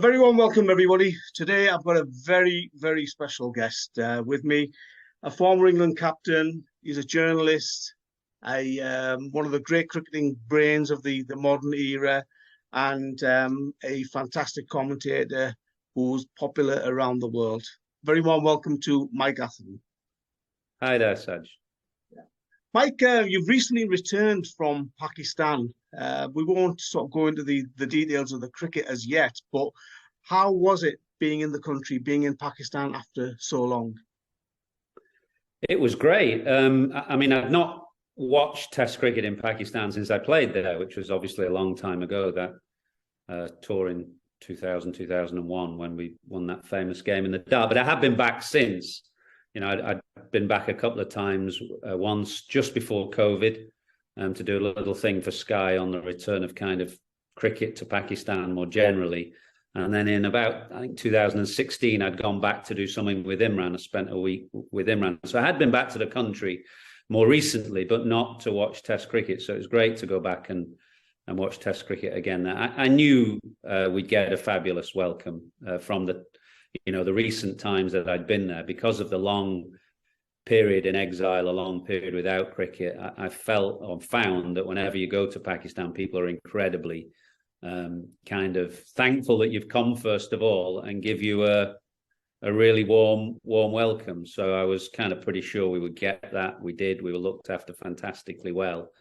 A very warm welcome, everybody. Today, I've got a very, very special guest with me, a former England captain. He's a journalist, one of the great cricketing brains of the modern era, and a fantastic commentator who's popular around the world. Very warm welcome to Mike Atherton. Hi there, Saj. Mike, you've recently returned from Pakistan. We won't sort of go into the details of the cricket as yet, but how was it being in the country, being in Pakistan after so long? It was great. I mean, I've not watched Test cricket in Pakistan since I played there, which was obviously a long time ago, that tour in 2000, 2001, when we won that famous game in the Dart. But I have been back since. You know, I'd been back a couple of times, once just before COVID, to do a little thing for Sky on the return of kind of cricket to Pakistan more generally. And then in about, I think, 2016, I'd gone back to do something with Imran. I spent a week with Imran. So I had been back to the country more recently, but not to watch Test cricket. So it was great to go back and watch Test cricket again. I knew we'd get a fabulous welcome from the recent times that I'd been there, because of the long period in exile, a long period without cricket. I felt or found that whenever you go to Pakistan, people are incredibly kind of thankful that you've come, first of all, and give you a really warm welcome. So I was kind of pretty sure we would get that. We did. We were looked after fantastically well.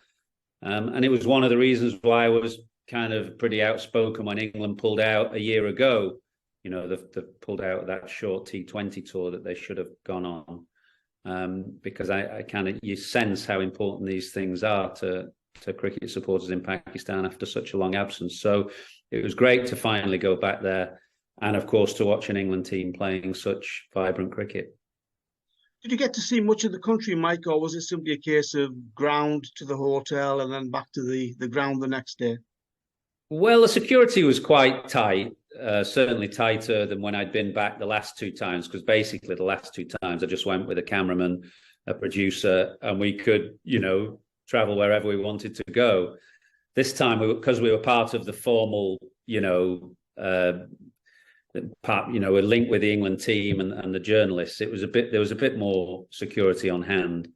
And it was one of the reasons why I was kind of pretty outspoken when England pulled out a year ago. You know, they pulled out that short T20 tour that they should have gone on, because I kind of, you sense how important these things are to cricket supporters in Pakistan after such a long absence. So it was great to finally go back there, and of course to watch an England team playing such vibrant cricket. Did you get to see much of the country, Mike, or was it simply a case of ground to the hotel and then back to the ground the next day? Well, the security was quite tight, certainly tighter than when I'd been back the last two times, because basically the last two times I just went with a cameraman, a producer, and we could, travel wherever we wanted to go. This time, because we were part of the formal, we're linked with the England team and the journalists, there was a bit more security on hand,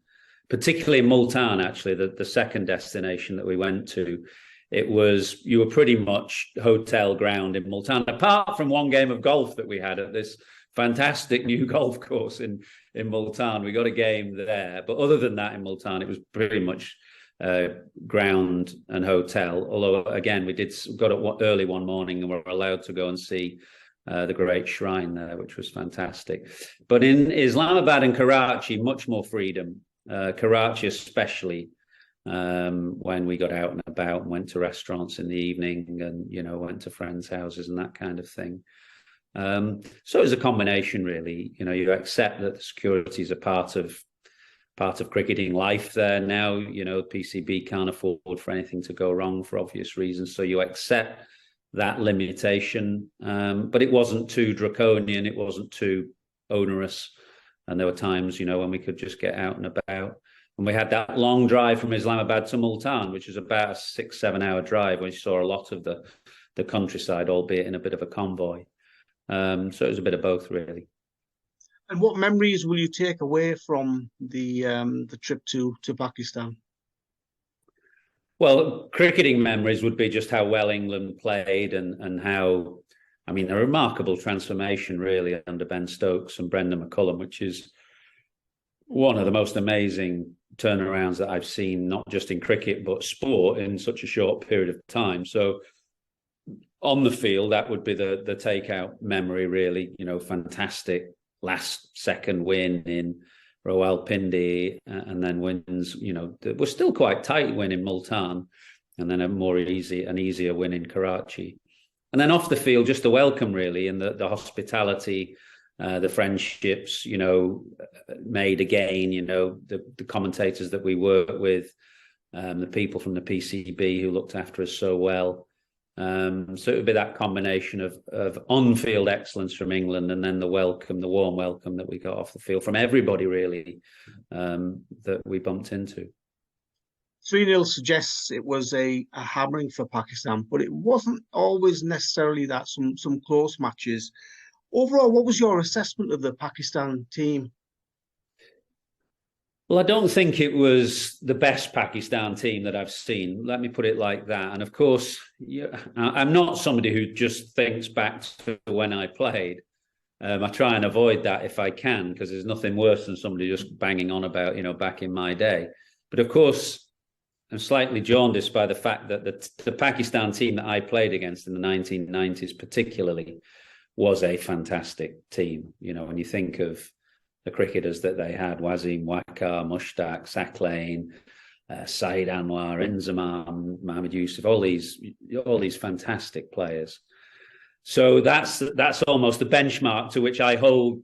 particularly in Multan, actually, the second destination that we went to. You were pretty much hotel ground in Multan, apart from one game of golf that we had at this fantastic new golf course in Multan. We got a game there, but other than that, in Multan, it was pretty much ground and hotel. Although, again, we got up early one morning and were allowed to go and see the great shrine there, which was fantastic. But in Islamabad and Karachi, much more freedom. Karachi especially. When we got out and about and went to restaurants in the evening and, went to friends' houses and that kind of thing. So it was a combination, really. You accept that the security is a part of cricketing life there now. PCB can't afford for anything to go wrong for obvious reasons. So you accept that limitation. But it wasn't too draconian. It wasn't too onerous. And there were times, when we could just get out and about. And we had that long drive from Islamabad to Multan, which is about a 6-7 hour drive, where you saw a lot of the countryside, albeit in a bit of a convoy. So it was a bit of both, really. And what memories will you take away from the trip to Pakistan? Well, cricketing memories would be just how well England played and how, a remarkable transformation, really, under Ben Stokes and Brendan McCullum, which is one of the most amazing turnarounds that I've seen, not just in cricket, but sport in such a short period of time. So on the field, that would be the takeout memory, really. Fantastic last second win in Rawalpindi, and then wins, it was still quite tight win in Multan, and then an easier win in Karachi. And then off the field, just the welcome, really, and the hospitality, the friendships, made again, the commentators that we work with, the people from the PCB who looked after us so well. So it would be that combination of on-field excellence from England, and then the warm welcome that we got off the field from everybody, really, that we bumped into. 3-0 suggests it was a hammering for Pakistan, but it wasn't always necessarily that. Some close matches. Overall, what was your assessment of the Pakistan team? Well, I don't think it was the best Pakistan team that I've seen. Let me put it like that. And of course, I'm not somebody who just thinks back to when I played. I try and avoid that if I can, because there's nothing worse than somebody just banging on about, back in my day. But of course, I'm slightly jaundiced by the fact that the Pakistan team that I played against in the 1990s particularly was a fantastic team. When you think of the cricketers that they had, Wazim, Waqar, Mushtaq, Saqlain, Saeed Anwar, Inzamam, Mohammad Yusuf, all these fantastic players. So that's almost the benchmark to which I hold,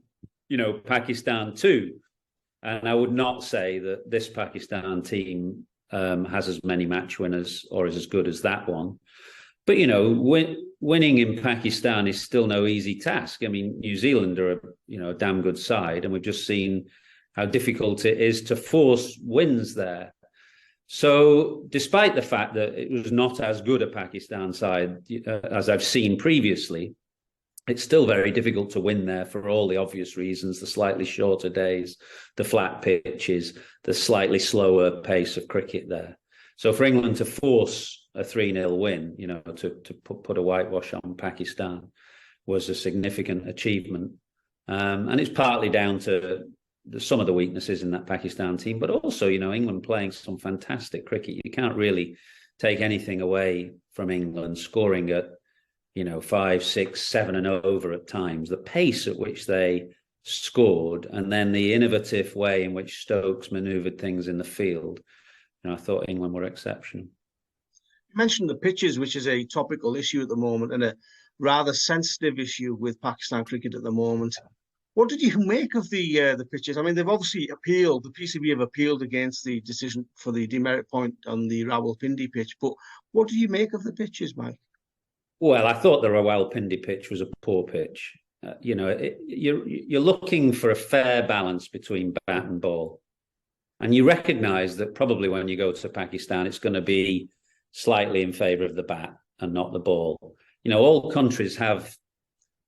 Pakistan to. And I would not say that this Pakistan team has as many match winners or is as good as that one. But, winning in Pakistan is still no easy task. I mean, New Zealand are a damn good side, and we've just seen how difficult it is to force wins there. So despite the fact that it was not as good a Pakistan side as I've seen previously, it's still very difficult to win there for all the obvious reasons: the slightly shorter days, the flat pitches, the slightly slower pace of cricket there. So for England to force a 3-0 win, to put a whitewash on Pakistan was a significant achievement. And it's partly down to some of the weaknesses in that Pakistan team, but also, England playing some fantastic cricket. You can't really take anything away from England scoring at, 5, 6, 7 and over at times. The pace at which they scored, and then the innovative way in which Stokes manoeuvred things in the field. I thought England were exceptional. You mentioned the pitches, which is a topical issue at the moment and a rather sensitive issue with Pakistan cricket at the moment. What did you make of the pitches? I mean, they've obviously appealed. The PCB have appealed against the decision for the demerit point on the Rawalpindi pitch. But what do you make of the pitches, Mike? Well, I thought the Rawalpindi pitch was a poor pitch. You're looking for a fair balance between bat and ball. And you recognise that probably when you go to Pakistan, it's going to be slightly in favour of the bat and not the ball. All countries have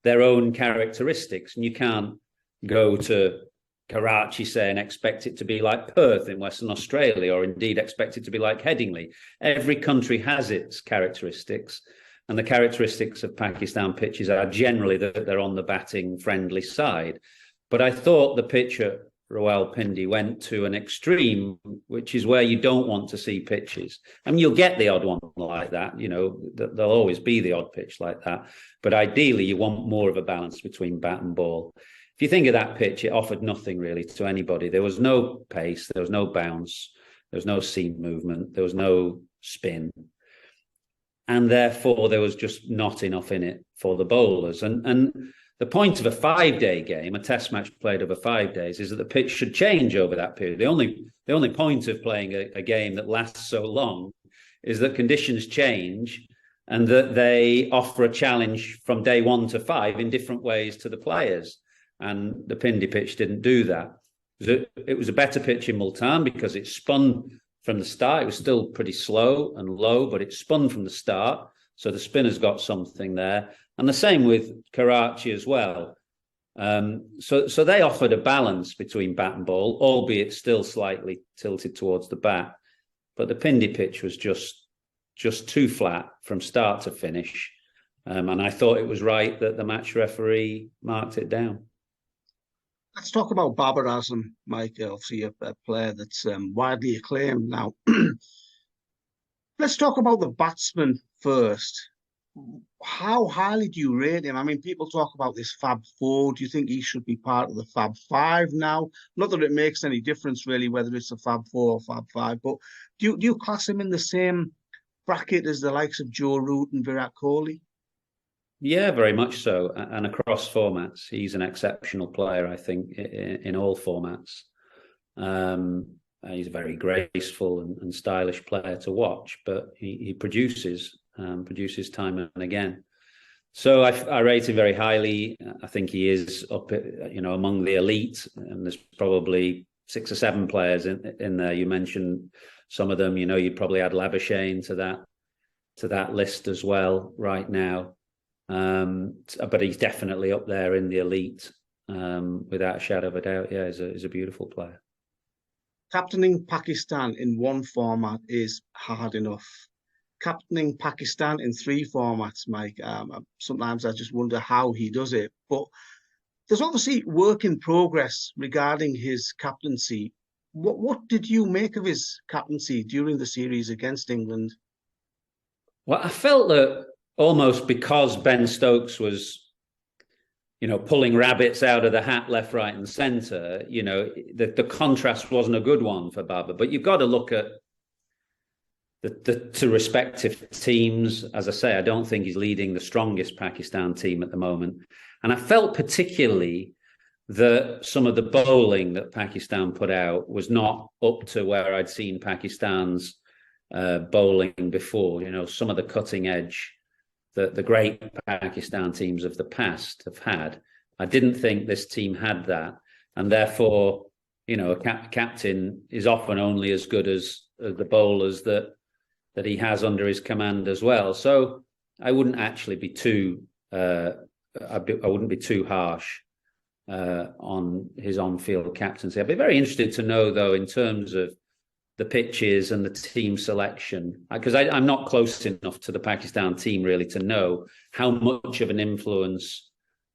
their own characteristics, and you can't go to Karachi, say, and expect it to be like Perth in Western Australia, or indeed expect it to be like Headingley. Every country has its characteristics, and the characteristics of Pakistan pitches are generally that they're on the batting friendly side. But I thought the pitch at Rawalpindi went to an extreme, which is where you don't want to see pitches. I mean, you'll get the odd one like that, there'll always be the odd pitch like that. But ideally, you want more of a balance between bat and ball. If you think of that pitch, it offered nothing really to anybody. There was no pace, there was no bounce, there was no seam movement, there was no spin. And therefore, there was just not enough in it for the bowlers. And the point of a 5-day game, a test match played over 5 days, is that the pitch should change over that period. The only point of playing a game that lasts so long is that conditions change and that they offer a challenge from day 1 to 5 in different ways to the players. And the Pindi pitch didn't do that. It was a better pitch in Multan because it spun from the start. It was still pretty slow and low, but it spun from the start. So the spinners got something there. And the same with Karachi as well. So they offered a balance between bat and ball, albeit still slightly tilted towards the bat. But the Pindi pitch was just too flat from start to finish. And I thought it was right that the match referee marked it down. Let's talk about Babar Azam, Mike, obviously a player that's widely acclaimed now. Let's talk about the batsman first. How highly do you rate him? I mean, people talk about this Fab Four. Do you think he should be part of the Fab Five now? Not that it makes any difference really whether it's a Fab Four or Fab Five, but do you class him in the same bracket as the likes of Joe Root and Virat Kohli? Yeah, very much so. And across formats, he's an exceptional player, I think, in all formats. He's a very graceful and stylish player to watch, but he produces time and again. So I rate him very highly. I think he is up, among the elite, and there's probably 6 or 7 players in there. You mentioned some of them. You'd probably add Labuschagne to that list as well right now. But he's definitely up there in the elite, without a shadow of a doubt. Yeah, he's a beautiful player. Captaining Pakistan in one format is hard enough. Captaining Pakistan in 3 formats, Mike, sometimes I just wonder how he does it. But there's obviously work in progress regarding his captaincy. What did you make of his captaincy during the series against England? Well, I felt that almost because Ben Stokes was, pulling rabbits out of the hat left, right, and centre, the contrast wasn't a good one for Babar. But you've got to look at the two respective teams. As I say, I don't think he's leading the strongest Pakistan team at the moment. And I felt particularly that some of the bowling that Pakistan put out was not up to where I'd seen Pakistan's bowling before. Some of the cutting edge that the great Pakistan teams of the past have had. I didn't think this team had that. And therefore, a captain is often only as good as the bowlers that he has under his command as well. So I wouldn't actually be too I wouldn't be too harsh on his on-field captaincy. I'd be very interested to know, though, in terms of the pitches and the team selection, because I'm not close enough to the Pakistan team really to know how much of an influence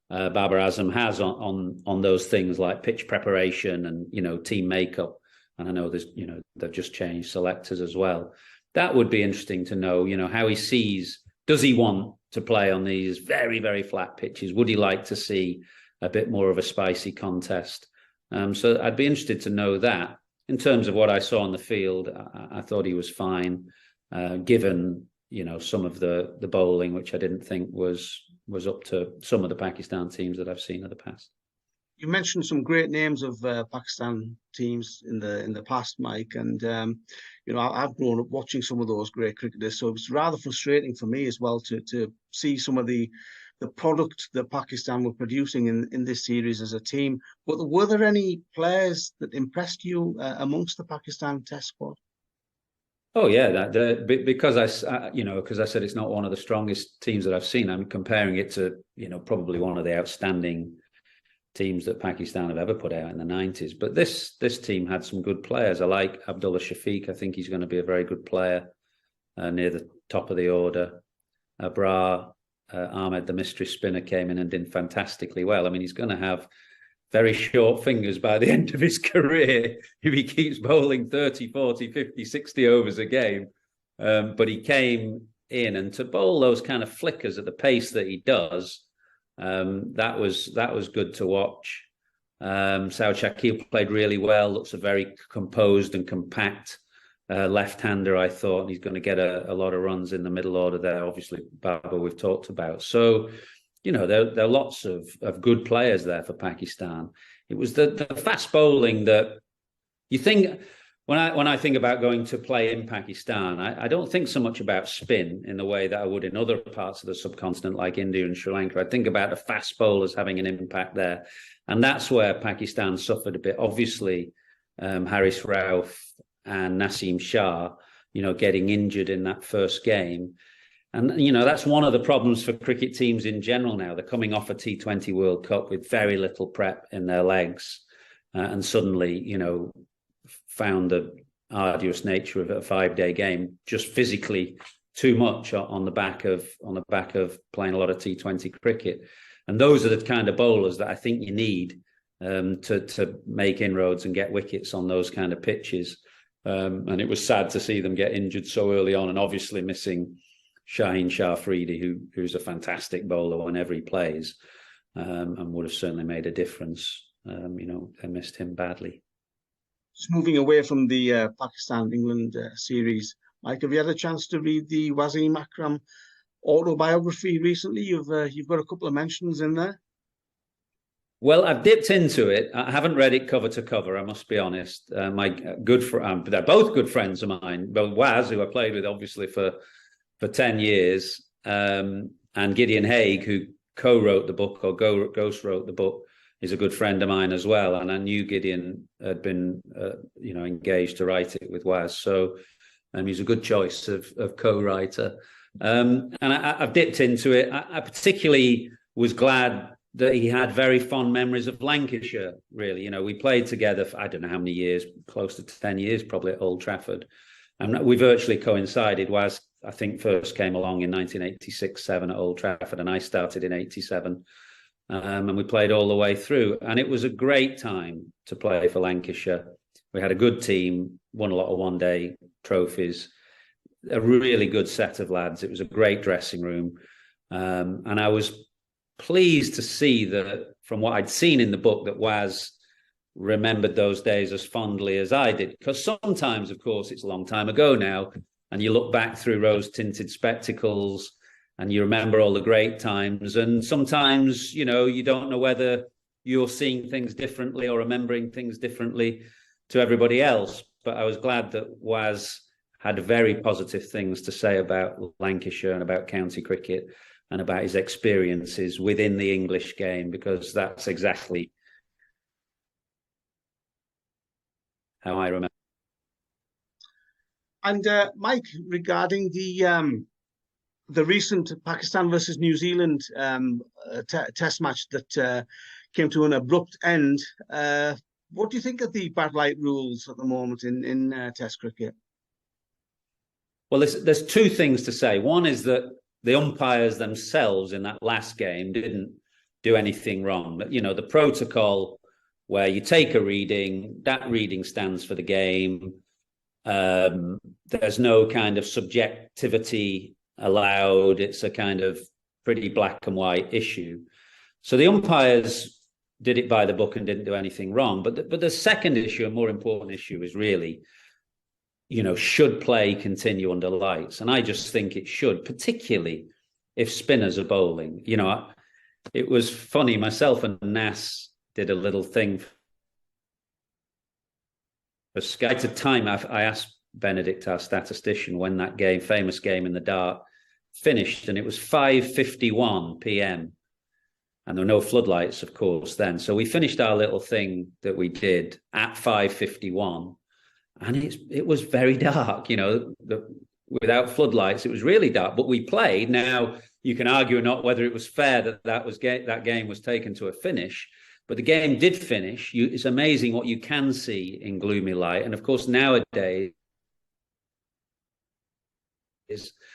Babar Azam has on those things like pitch preparation and team makeup. And I know there's they've just changed selectors as well. That would be interesting to know. How he sees. Does he want to play on these very, very flat pitches? Would he like to see a bit more of a spicy contest? So I'd be interested to know that. In terms of what I saw on the field, I thought he was fine, given some of the bowling, which I didn't think was up to some of the Pakistan teams that I've seen in the past. You mentioned some great names of Pakistan teams in the past, Mike, and I've grown up watching some of those great cricketers, so it's rather frustrating for me as well to see some of the product that Pakistan were producing in this series as a team. But were there any players that impressed you amongst the Pakistan Test squad? Oh yeah, because I said it's not one of the strongest teams that I've seen. I'm comparing it to probably one of the outstanding teams that Pakistan have ever put out in the 90s. But this team had some good players. I like Abdullah Shafiq. I think he's going to be a very good player near the top of the order. Babar Ahmed, the mystery spinner, came in and did fantastically well. I mean, he's going to have very short fingers by the end of his career if he keeps bowling 30, 40, 50, 60 overs a game. But he came in, and to bowl those kind of flickers at the pace that he does, that was good to watch. Saud Shakil played really well. Looks a very composed and compact left-hander, I thought, and he's going to get a lot of runs in the middle order there. Obviously, Babar we've talked about. So, there are lots of good players there for Pakistan. It was the fast bowling that you think. When I think about going to play in Pakistan, I don't think so much about spin in the way that I would in other parts of the subcontinent like India and Sri Lanka. I think about the fast bowlers having an impact there. And that's where Pakistan suffered a bit. Obviously, Haris Rauf and Naseem Shah, getting injured in that first game. And, that's one of the problems for cricket teams in general now. They're coming off a T20 World Cup with very little prep in their legs. And suddenly, found the arduous nature of a 5-day game just physically too much on the back of playing a lot of T20 cricket. And those are the kind of bowlers that I think you need to make inroads and get wickets on those kind of pitches. And it was sad to see them get injured so early on, and obviously missing Shaheen Shah Afridi, who's a fantastic bowler whenever he plays, and would have certainly made a difference. They missed him badly. Just moving away from the Pakistan-England series, Mike, have you had a chance to read the Wazim Akram autobiography recently? You've got a couple of mentions in there. Well, I've dipped into it. I haven't read it cover to cover, I must be honest. My good friend, they're both good friends of mine. Well, Waz, who I played with obviously for 10 years, and Gideon Haigh, who co-wrote the book or ghost wrote the book. is a good friend of mine as well, and I knew Gideon had been engaged to write it with Waz, so he's a good choice of co-writer. And I've dipped into it. I particularly was glad that he had very fond memories of Lancashire, really. We played together for, I don't know how many years, close to 10 years probably, at Old Trafford. And we virtually coincided. Waz, I think, first came along in 1986-7 at Old Trafford, and I started in 87. And we played all the way through. And it was a great time to play for Lancashire. We had a good team, won a lot of one-day trophies, a really good set of lads. It was a great dressing room. And I was pleased to see that, from what I'd seen in the book, that Waz remembered those days as fondly as I did. Because sometimes, of course, it's a long time ago now, and you look back through rose-tinted spectacles and you remember all the great times. And sometimes, you don't know whether you're seeing things differently or remembering things differently to everybody else. But I was glad that Waz had very positive things to say about Lancashire and about county cricket and about his experiences within the English game, because that's exactly how I remember. And Mike, regarding the recent Pakistan versus New Zealand test match that came to an abrupt end, what do you think of the bad light rules at the moment in Test cricket? Well, there's two things to say. One is that the umpires themselves in that last game didn't do anything wrong. But, the protocol where you take a reading, that reading stands for the game. There's no kind of subjectivity allowed. It's a kind of pretty black and white issue. So the umpires did it by the book and didn't do anything wrong. But the second issue, a more important issue, is really, should play continue under lights? And I just think it should, particularly if spinners are bowling. It was funny, myself and Nas did a little thing for Sky. At the time, I asked Benedict, our statistician, when that game, famous game in the dark, finished, and it was 5:51 p.m. and there were no floodlights, of course, then. So we finished our little thing that we did at 5:51, and it was very dark, without floodlights. It was really dark, but we played. Now, you can argue or not whether it was fair that game was taken to a finish, but the game did finish. It's amazing what you can see in gloomy light. And of course, nowadays,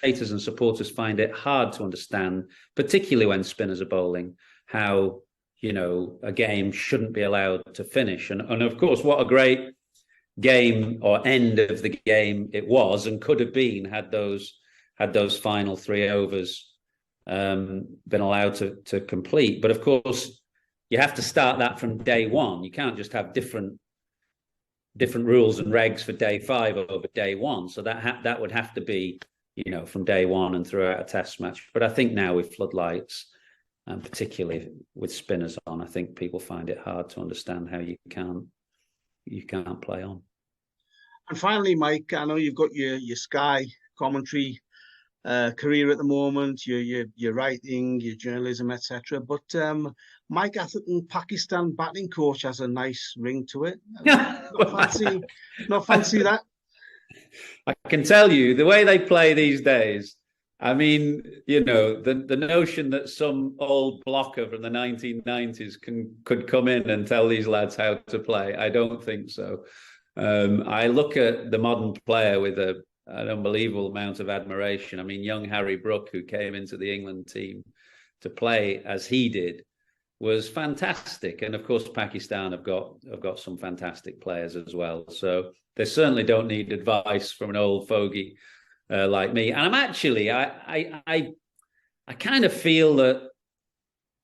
haters and supporters find it hard to understand, particularly when spinners are bowling, how, a game shouldn't be allowed to finish. And of course, what a great game or end of the game it was and could have been had those final 3 overs been allowed to complete. But of course, you have to start that from day one. You can't just have different rules and regs for day 5 over day 1. So that would have to be, from day 1 and throughout a test match. But I think now with floodlights, and particularly with spinners on, I think people find it hard to understand how you can't play on. And finally, Mike, I know you've got your Sky commentary career at the moment, your writing, your journalism, etc. But Mike Atherton, Pakistan batting coach, has a nice ring to it. Not fancy that. I can tell you the way they play these days. I mean, the notion that some old blocker from the 1990s could come in and tell these lads how to play, I don't think so. I look at the modern player with an unbelievable amount of admiration. I mean, young Harry Brook, who came into the England team to play as he did, was fantastic. And of course, Pakistan have got some fantastic players as well. So they certainly don't need advice from an old fogey like me. And I'm actually, I kind of feel that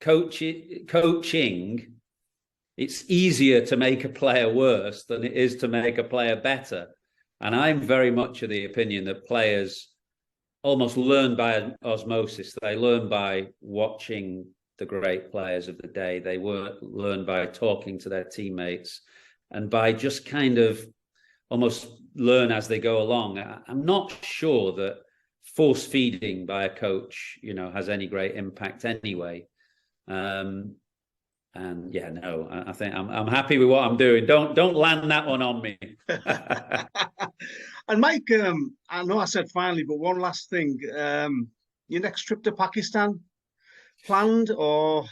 coaching, it's easier to make a player worse than it is to make a player better. And I'm very much of the opinion that players almost learn by osmosis. They learn by watching the great players of the day. They learn by talking to their teammates and by just kind of almost learn as they go along. I'm not sure that force feeding by a coach, has any great impact anyway. And And yeah, no, I think I'm happy with what I'm doing. Don't land that one on me. And Mike, I know I said finally, but one last thing. Your next trip to Pakistan planned or?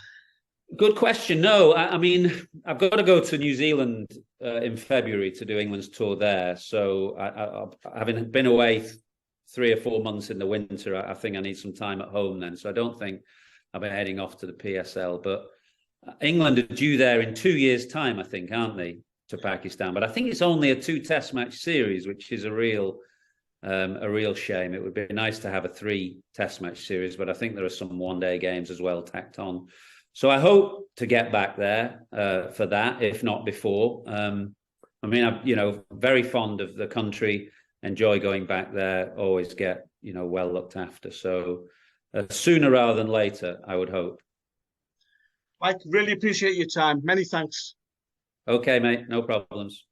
Good question. No, I mean, I've got to go to New Zealand in February to do England's tour there. So having been away 3 or 4 months in the winter, I think I need some time at home then. So I don't think I'll be heading off to the PSL. But England are due there in 2 years' time, I think, aren't they, to Pakistan? But I think it's only a 2-test match series, which is a real shame. It would be nice to have a 3-test match series, but I think there are some one-day games as well tacked on. So I hope to get back there for that, if not before. I mean, I'm very fond of the country, enjoy going back there, always get well looked after. So sooner rather than later, I would hope. Mike, really appreciate your time. Many thanks. Okay, mate, no problems.